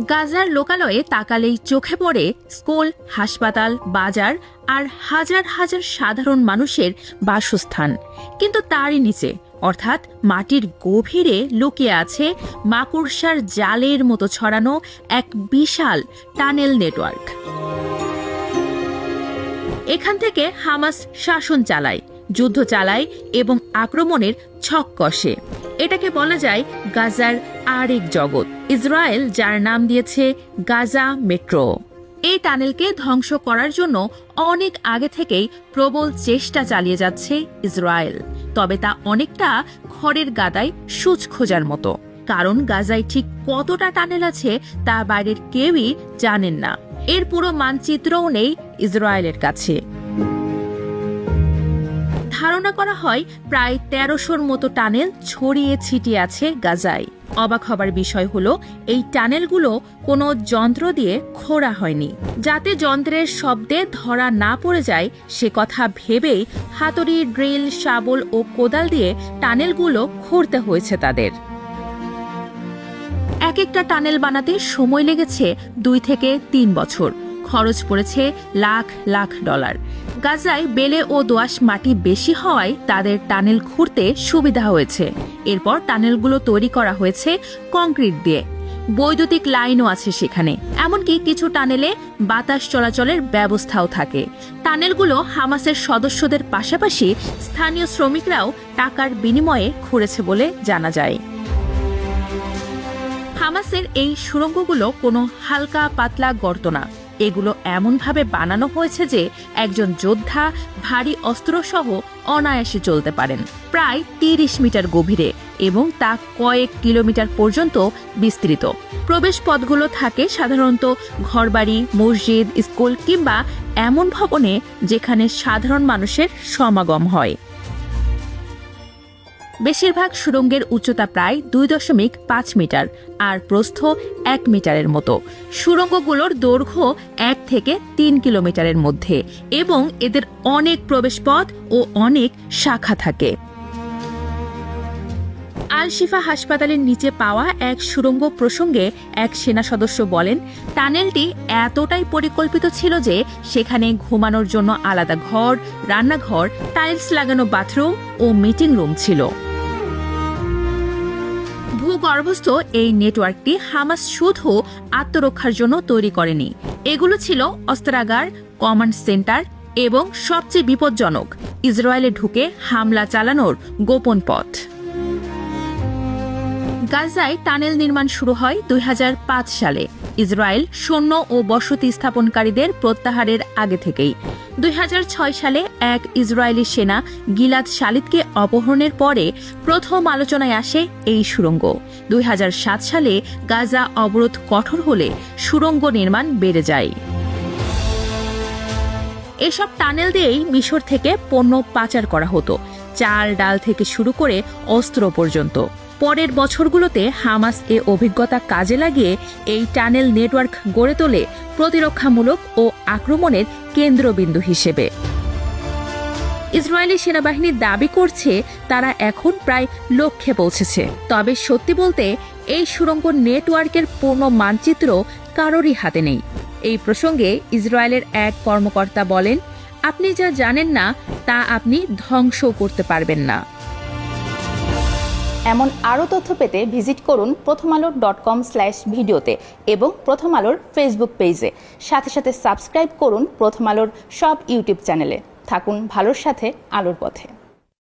গাজার লোকালয়ে তাকালেই চোখে পড়ে স্কুল, হাসপাতাল, বাজার আর হাজার হাজার সাধারণ মানুষের বাসস্থান। কিন্তু তারই নিচে অর্থাৎ মাটির গভীরে লুকিয়ে আছে মাকড়সার জালের মতো ছড়ানো এক বিশাল টানেল নেটওয়ার্ক। এখান থেকে হামাস শাসন চালায়, যুদ্ধ চালায় এবং আক্রমণের ছক কষে। এটাকে বলা যায় গাজার আরেক জগৎ, ইসরায়েল যার নাম দিয়েছে গাজা মেট্রো। এই টানেলকে ধ্বংস করার জন্য অনেক আগে থেকেই প্রবল চেষ্টা চালিয়ে যাচ্ছে ইসরায়েল। তবে তা অনেকটা খড়ের গাদায় সূচ খোঁজার মতো, কারণ গাজায় ঠিক কতটা টানেল আছে তা বাইরের কেউই জানেন না। এর পুরো মানচিত্রও নেই ইসরায়েলের কাছে। ধারণা করা হয় প্রায় ১৩০০র মতো টানেল ছড়িয়ে ছিটিয়ে আছে গাজায়। অবাক হবার বিষয় হলো এই টানেলগুলো কোনো যন্ত্র দিয়ে খোঁড়া হয়নি, যাতে যন্ত্রের শব্দে ধরা না পড়ে যায় সে কথা ভেবেই হাতুড়ি, ড্রিল, শাবল ও কোদাল দিয়ে টানেলগুলো খুঁড়তে হয়েছে তাদের। এক একটা টানেল বানাতে সময় লেগেছে ২ থেকে ৩ বছর। খরচ পড়েছে লাখ লাখ ডলার। গাজায় বেলে ও দোআঁশ মাটি বেশি হওয়ায় তাদের টানেল খুঁড়তে সুবিধা হয়েছে। এরপর টানেলগুলো তৈরি করা হয়েছে কংক্রিট দিয়ে। বৈদ্যুতিক লাইনও আছে সেখানে, এমনকি কিছু টানেলে বাতাস চলাচলের ব্যবস্থাও থাকে। টানেলগুলো হামাসের সদস্যদের পাশাপাশি স্থানীয় শ্রমিকরাও টাকার বিনিময়ে খুঁড়েছে বলে জানা যায়। হামাসের এই সুড়ঙ্গগুলো কোনো হালকা পাতলা গর্ত না, এগুলো এমনভাবে বানানো হয়েছে যে একজন যোদ্ধা ভারী অস্ত্রসহ অনায়াসে চলতে পারেন। প্রায় ৩০ মিটার গভীরে এবং তা কয়েক কিলোমিটার পর্যন্ত বিস্তৃত। প্রবেশ পথগুলো থাকে সাধারণত ঘরবাড়ি, মসজিদ, স্কুল কিংবা এমন ভবনে যেখানে সাধারণ মানুষের সমাগম হয়। বেশিরভাগ সুড়ঙ্গের উচ্চতা প্রায় ২.৫ মিটার আর প্রস্থ ১ মিটারের মতো। সুড়ঙ্গগুলোর দৈর্ঘ্য ১ থেকে ৩ কিলোমিটারের মধ্যে এবং এদের অনেক প্রবেশপথ ও অনেক শাখা থাকে। আল শিফা হাসপাতালের নিচে পাওয়া এক সুড়ঙ্গ প্রসঙ্গে এক সেনা সদস্য বলেন, টানেলটি এতটাই পরিকল্পিত ছিল যে সেখানে ঘুমানোর জন্য আলাদা ঘর, রান্নাঘর, টাইলস লাগানো বাথরুম ও মিটিং রুম ছিল। ভূগর্ভস্থ এই নেটওয়ার্কটি হামাস শুধু আত্মরক্ষার জন্য তৈরি করেনি, এগুলো ছিল অস্ত্রাগার, কমান্ড সেন্টার এবং সবচেয়ে বিপজ্জনক ইসরায়েলে ঢুকে হামলা চালানোর গোপন পথ। গাজায় টানেল নির্মাণ শুরু হয় ২০০৫ সালে, ইসরায়েল সৈন্য ও বসতি স্থাপনকারীদের প্রত্যাহারের আগে থেকেই। ২০০৬ সালে এক ইসরায়েলি সেনা গিলাদ শালিতকে অপহরণের পরে প্রথম আলোচনায় আসে এই সুড়ঙ্গ। ২০০৭ সালে গাজা অবরোধ কঠোর হলে সুড়ঙ্গ নির্মাণ বেড়ে যায়। এসব টানেল দিয়েই মিশর থেকে পণ্য পাচার করা হতো, চাল ডাল থেকে শুরু করে অস্ত্র পর্যন্ত। পরের বছরগুলোতে হামাস এ অভিজ্ঞতা কাজে লাগিয়ে এই টানেল নেটওয়ার্ক গড়ে তোলে প্রতিরক্ষামূলক ও আক্রমণের কেন্দ্রবিন্দু হিসেবে। ইসরায়েলি সেনাবাহিনী দাবি করছে তারা এখন প্রায় লক্ষ্যে পৌঁছেছে। তবে সত্যি বলতে এই সুড়ঙ্গ নেটওয়ার্কের পূর্ণ মানচিত্র কারোরই হাতে নেই। এই প্রসঙ্গে ইসরায়েলের এক কর্মকর্তা বলেন, আপনি যা জানেন না তা আপনি ধ্বংস করতে পারবেন না। এমন আরও তথ্য পেতে ভিজিট করুন prothomalo.com/ভিডিওতে এবং প্রথম আলোর ফেসবুক পেজে। সাথে সাথে সাবস্ক্রাইব করুন প্রথম আলোর সব ইউটিউব চ্যানেলে। থাকুন ভালোর সাথে, আলোর পথে।